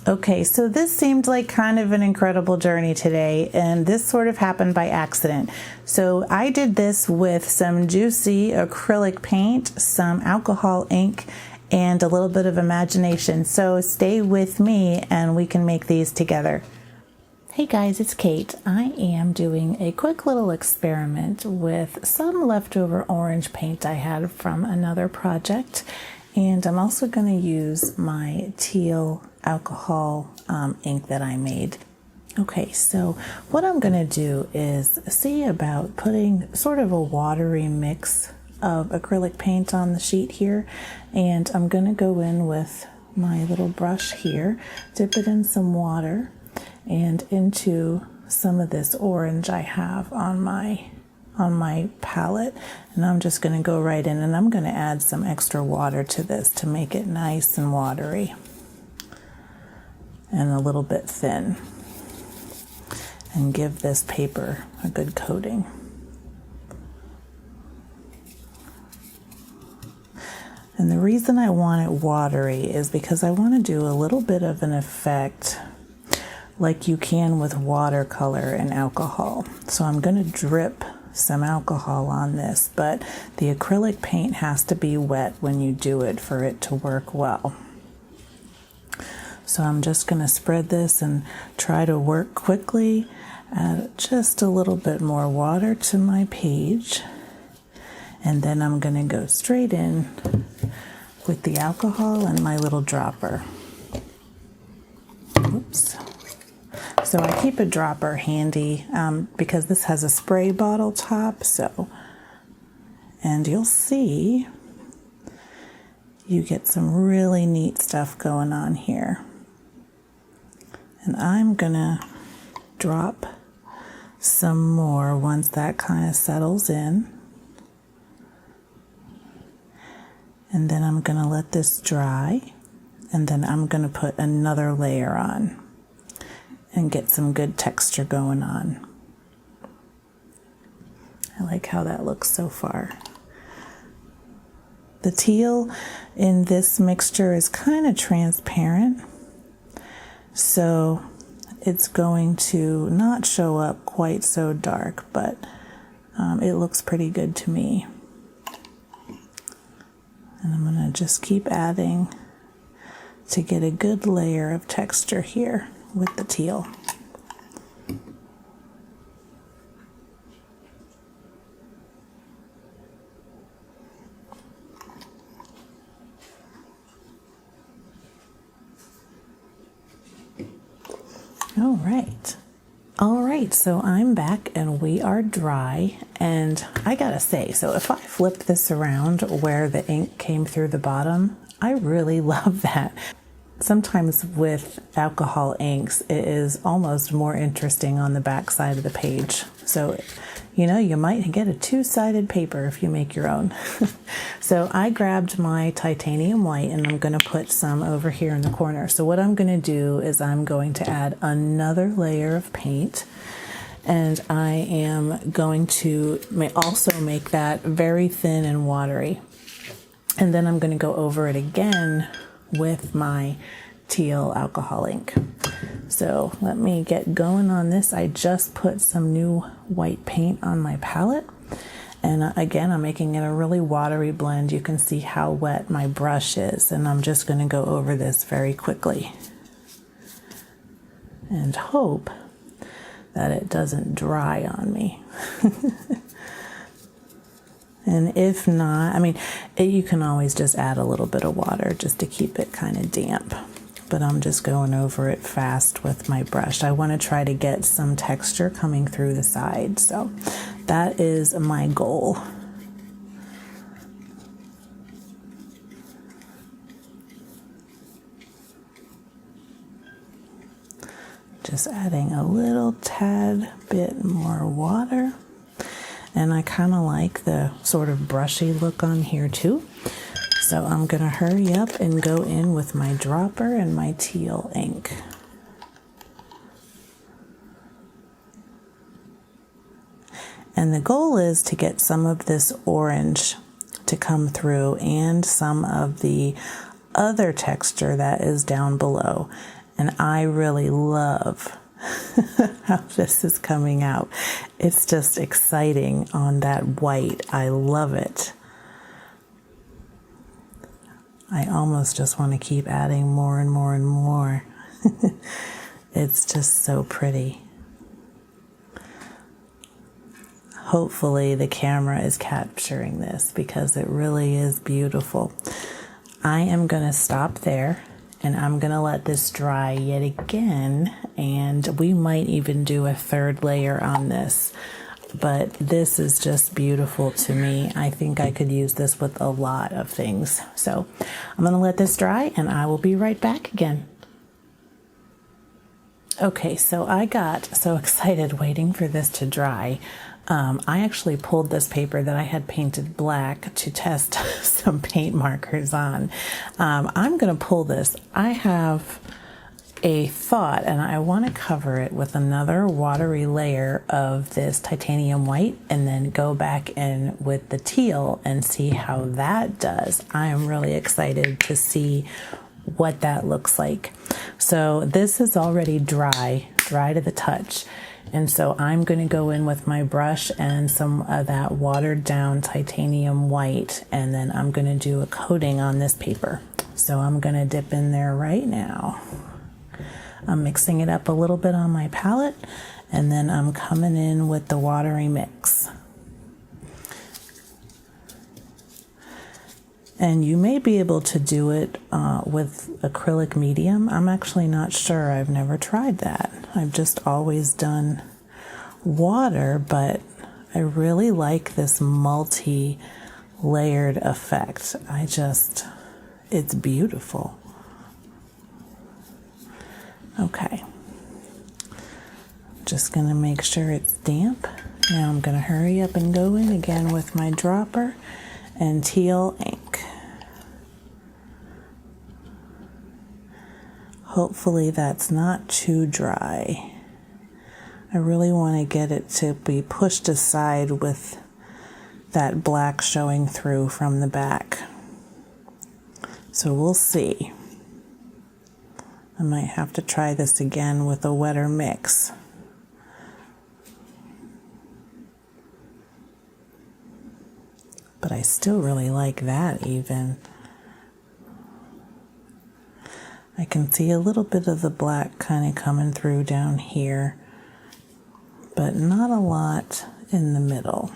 Okay, so this seemed like kind of an incredible journey today, and this sort of happened by accident. So I did this with some juicy acrylic paint, some alcohol ink, and a little bit of imagination. So stay with me and we can make these together. Hey guys, it's Kate. I am doing a quick little experiment with some leftover orange paint I had from another project. And I'm also going to use my teal alcohol ink that I made. Okay, so what I'm going to do is see about putting sort of a watery mix of acrylic paint on the sheet here. And I'm going to go in with my little brush here, dip it in some water and into some of this orange I have on my palette, and I'm just going to go right in and I'm going to add some extra water to this to make it nice and watery and a little bit thin and give this paper a good coating. And the reason I want it watery is because I want to do a little bit of an effect like you can with watercolor and alcohol. So I'm going to drip some alcohol on this, but the acrylic paint has to be wet when you do it for it to work well. So I'm just going to spread this and try to work quickly, add just a little bit more water to my page, and then I'm going to go straight in with the alcohol and my little dropper. Oops. So I keep a dropper handy because this has a spray bottle top, and you'll see you get some really neat stuff going on here. And I'm gonna drop some more once that kind of settles in. And then I'm gonna let this dry, and then I'm gonna put another layer on and get some good texture going on. I like how that looks so far. The teal in this mixture is kind of transparent, so it's going to not show up quite so dark, but it looks pretty good to me. And I'm gonna just keep adding to get a good layer of texture here with the teal. All right, so I'm back and we are dry, and I gotta say, so if I flip this around where the ink came through the bottom, I really love that. Sometimes with alcohol inks, it is almost more interesting on the back side of the page. So, you know, you might get a two-sided paper if you make your own. So I grabbed my titanium white and I'm going to put some over here in the corner. So what I'm going to do is I'm going to add another layer of paint, and I am going to also make that very thin and watery. And then I'm going to go over it again with my teal alcohol ink. So let me get going on this. I just put some new white paint on my palette, and again I'm making it a really watery blend. You can see how wet my brush is, and I'm just going to go over this very quickly and hope that it doesn't dry on me. And if not, I mean, you can always just add a little bit of water just to keep it kind of damp. But I'm just going over it fast with my brush. I want to try to get some texture coming through the side. So that is my goal. Just adding a little tad bit more water. And I kind of like the sort of brushy look on here too. So I'm going to hurry up and go in with my dropper and my teal ink. And the goal is to get some of this orange to come through and some of the other texture that is down below. And I really love how this is coming out. It's just exciting on that white. I love it. I almost just want to keep adding more and more and more. It's just so pretty. Hopefully the camera is capturing this because it really is beautiful. I am going to stop there and I'm going to let this dry yet again, and we might even do a third layer on this. But this is just beautiful to me. I think I could use this with a lot of things. So I'm going to let this dry and I will be right back again. Okay, so I got so excited waiting for this to dry. I actually pulled this paper that I had painted black to test some paint markers on. I'm going to pull this. I have a thought and I want to cover it with another watery layer of this titanium white and then go back in with the teal and see how that does. I am really excited to see what that looks like. So this is already dry to the touch. And so I'm going to go in with my brush and some of that watered down titanium white, and then I'm going to do a coating on this paper. So I'm going to dip in there right now. I'm mixing it up a little bit on my palette, and then I'm coming in with the watery mix. And you may be able to do it with acrylic medium. I'm actually not sure. I've never tried that. I've just always done water, but I really like this multi-layered effect. It's beautiful. Okay. Just gonna make sure it's damp. Now I'm gonna hurry up and go in again with my dropper and teal ink. Hopefully that's not too dry. I really want to get it to be pushed aside with that black showing through from the back. So we'll see. I might have to try this again with a wetter mix. But I still really like that even. I can see a little bit of the black kind of coming through down here, but not a lot in the middle.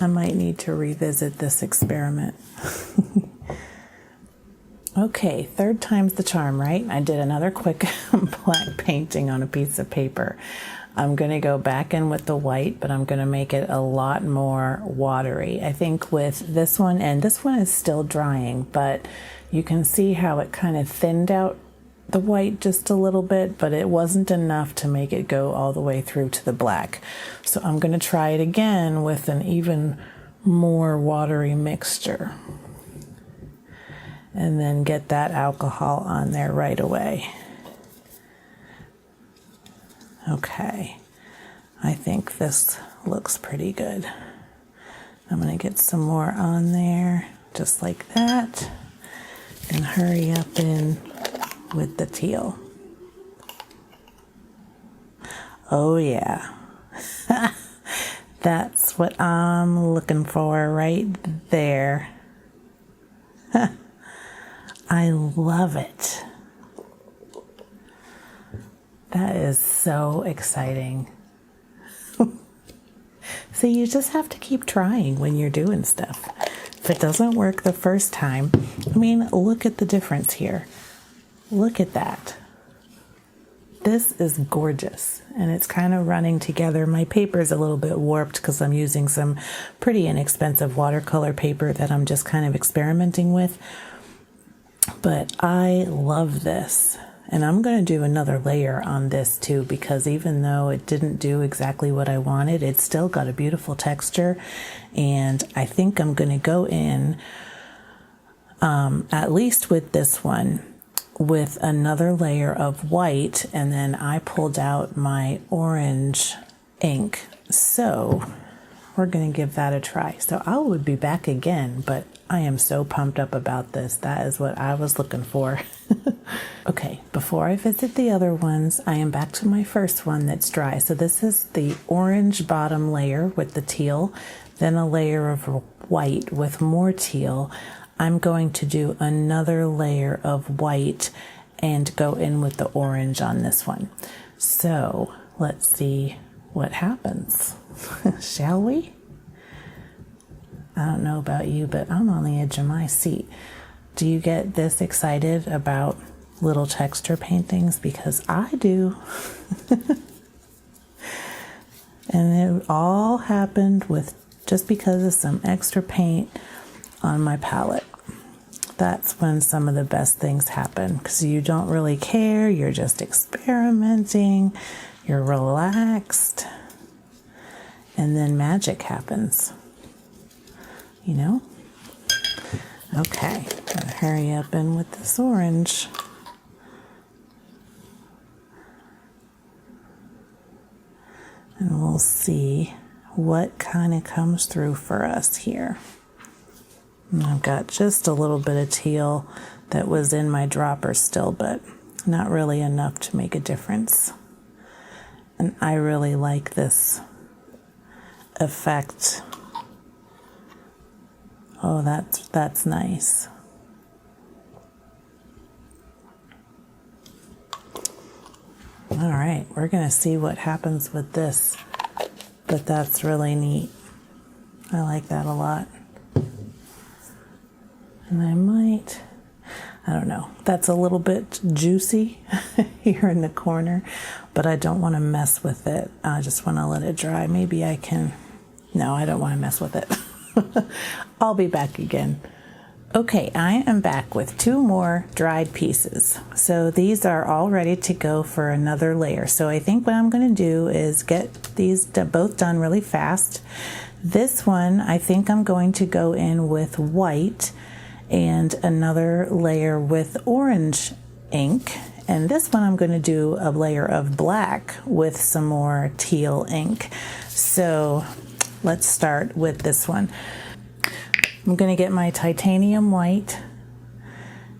I might need to revisit this experiment. Okay, third time's the charm, right? I did another quick black painting on a piece of paper. I'm going to go back in with the white, but I'm going to make it a lot more watery. I think with this one, and this one is still drying, but you can see how it kind of thinned out the white just a little bit, but it wasn't enough to make it go all the way through to the black. So I'm going to try it again with an even more watery mixture. And then get that alcohol on there right away. Okay, I think this looks pretty good. I'm going to get some more on there, just like that, and hurry up in with the teal. Oh yeah, that's what I'm looking for right there. I love it. That is so exciting. See, you just have to keep trying when you're doing stuff. If it doesn't work the first time, I mean, look at the difference here. Look at that. This is gorgeous, and it's kind of running together. My paper is a little bit warped because I'm using some pretty inexpensive watercolor paper that I'm just kind of experimenting with. But I love this. And I'm going to do another layer on this too, because even though it didn't do exactly what I wanted, it's still got a beautiful texture. And I think I'm going to go in, at least with this one, with another layer of white. And then I pulled out my orange ink. So we're going to give that a try. So I would be back again, but I am so pumped up about this. That is what I was looking for. Okay, before I visit the other ones, I am back to my first one that's dry. So this is the orange bottom layer with the teal, then a layer of white with more teal. I'm going to do another layer of white and go in with the orange on this one. So let's see what happens. Shall we? I don't know about you, but I'm on the edge of my seat. Do you get this excited about little texture paintings? Because I do. And it all happened with just because of some extra paint on my palette. That's when some of the best things happen, because you don't really care, you're just experimenting, you're relaxed, and then magic happens, you know? Okay, gotta hurry up in with this orange. And we'll see what kind of comes through for us here. And I've got just a little bit of teal that was in my dropper still, but not really enough to make a difference. And I really like this effect. Oh, that's nice. All right, we're gonna see what happens with this, but that's really neat. I like that a lot. And I don't know, that's a little bit juicy here in the corner, but I don't want to mess with it. I just want to let it dry. Maybe I can, no, I don't want to mess with it. I'll be back again. Okay, I am back with 2 more dried pieces. So these are all ready to go for another layer. So I think what I'm going to do is get these both done really fast. This one, I think I'm going to go in with white and another layer with orange ink. And this one I'm going to do a layer of black with some more teal ink. So let's start with this one. I'm going to get my titanium white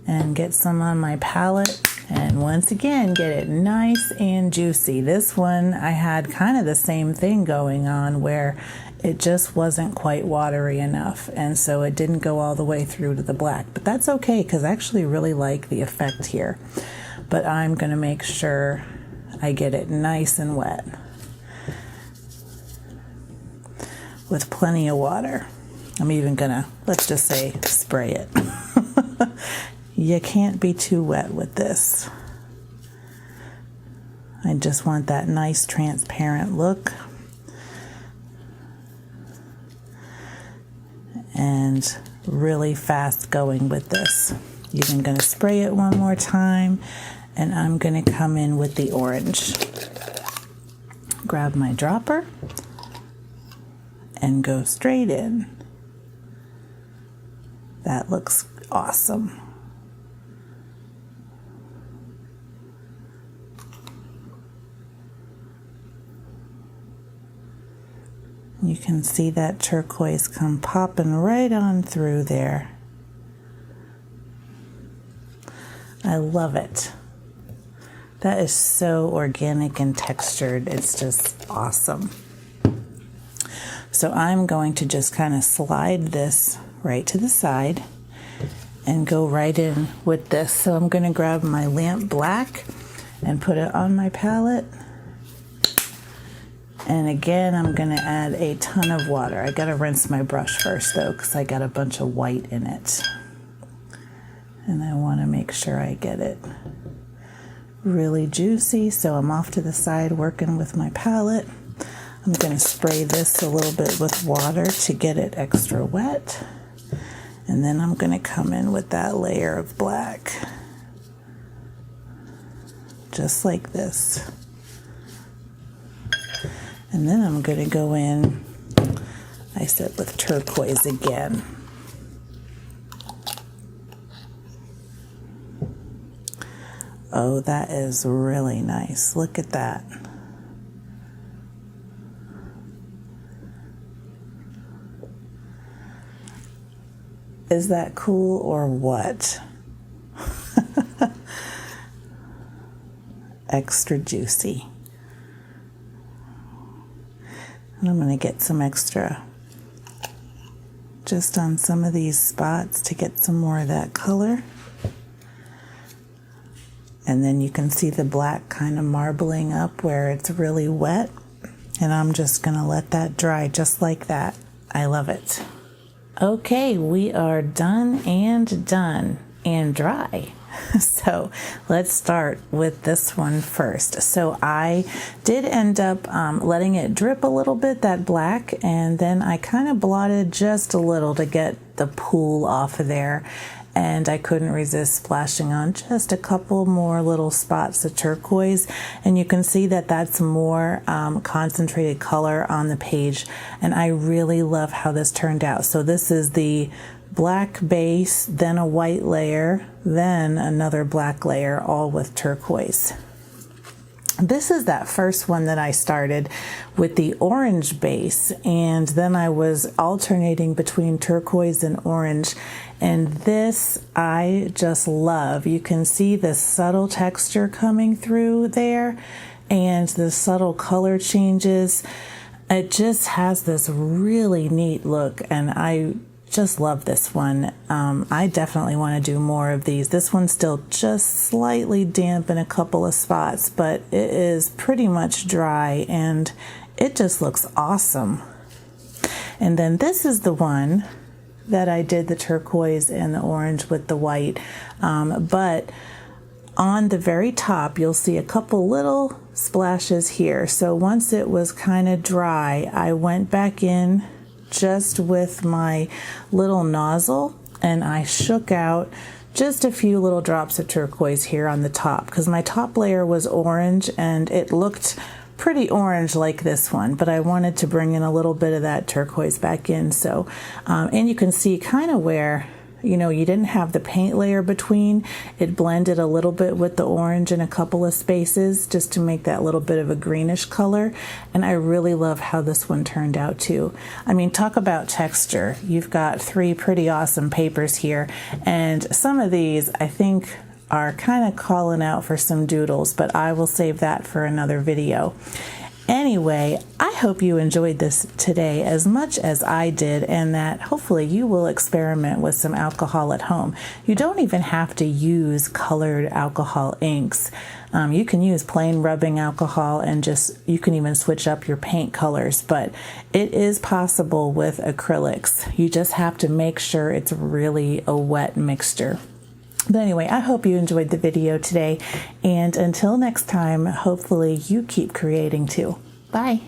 and get some on my palette, and once again get it nice and juicy. This one I had kind of the same thing going on where it just wasn't quite watery enough, and so it didn't go all the way through to the black, but that's okay because I actually really like the effect here. But I'm going to make sure I get it nice and wet with plenty of water. I'm even gonna, let's just say, spray it. You can't be too wet with this. I just want that nice transparent look. And really fast going with this. Even gonna spray it one more time, and I'm gonna come in with the orange. Grab my dropper and go straight in. That looks awesome. You can see that turquoise come popping right on through there. I love it. That is so organic and textured. It's just awesome. So I'm going to just kind of slide this right to the side and go right in with this. So I'm going to grab my lamp black and put it on my palette. And again, I'm going to add a ton of water. I got to rinse my brush first though, because I got a bunch of white in it. And I want to make sure I get it really juicy. So I'm off to the side working with my palette. I'm going to spray this a little bit with water to get it extra wet. And then I'm going to come in with that layer of black. Just like this. And then I'm going to go in, I said, with turquoise again. Oh, that is really nice. Look at that. Is that cool or what? Extra juicy. And I'm going to get some extra just on some of these spots to get some more of that color. And then you can see the black kind of marbling up where it's really wet. And I'm just going to let that dry just like that. I love it. Okay, we are done and dry. So let's start with this one first. So I did end up letting it drip a little bit, that black, and then I kind of blotted just a little to get the pool off of there. And I couldn't resist splashing on just a couple more little spots of turquoise. And you can see that that's more concentrated color on the page. And I really love how this turned out. So this is the black base, then a white layer, then another black layer, all with turquoise. This is that first one that I started with the orange base, and then I was alternating between turquoise and orange. And this I just love. You can see the subtle texture coming through there and the subtle color changes. It just has this really neat look, and I just love this one. I definitely want to do more of these. This one's still just slightly damp in a couple of spots, but it is pretty much dry and it just looks awesome. And then this is the one that I did the turquoise and the orange with the white. But on the very top, you'll see a couple little splashes here. So once it was kind of dry, I went back in just with my little nozzle and I shook out just a few little drops of turquoise here on the top, because my top layer was orange and it looked pretty orange like this one, but I wanted to bring in a little bit of that turquoise back in. So and you can see kind of where, you know, you didn't have the paint layer between. It blended a little bit with the orange in a couple of spaces just to make that little bit of a greenish color. And I really love how this one turned out too. I mean, talk about texture. You've got 3 pretty awesome papers here, and some of these I think are kind of calling out for some doodles, but I will save that for another video. Anyway, I hope you enjoyed this today as much as I did, and that hopefully you will experiment with some alcohol at home. You don't even have to use colored alcohol inks. You can use plain rubbing alcohol, and you can even switch up your paint colors, but it is possible with acrylics. You just have to make sure it's really a wet mixture. But anyway, I hope you enjoyed the video today, and until next time, hopefully you keep creating too. Bye.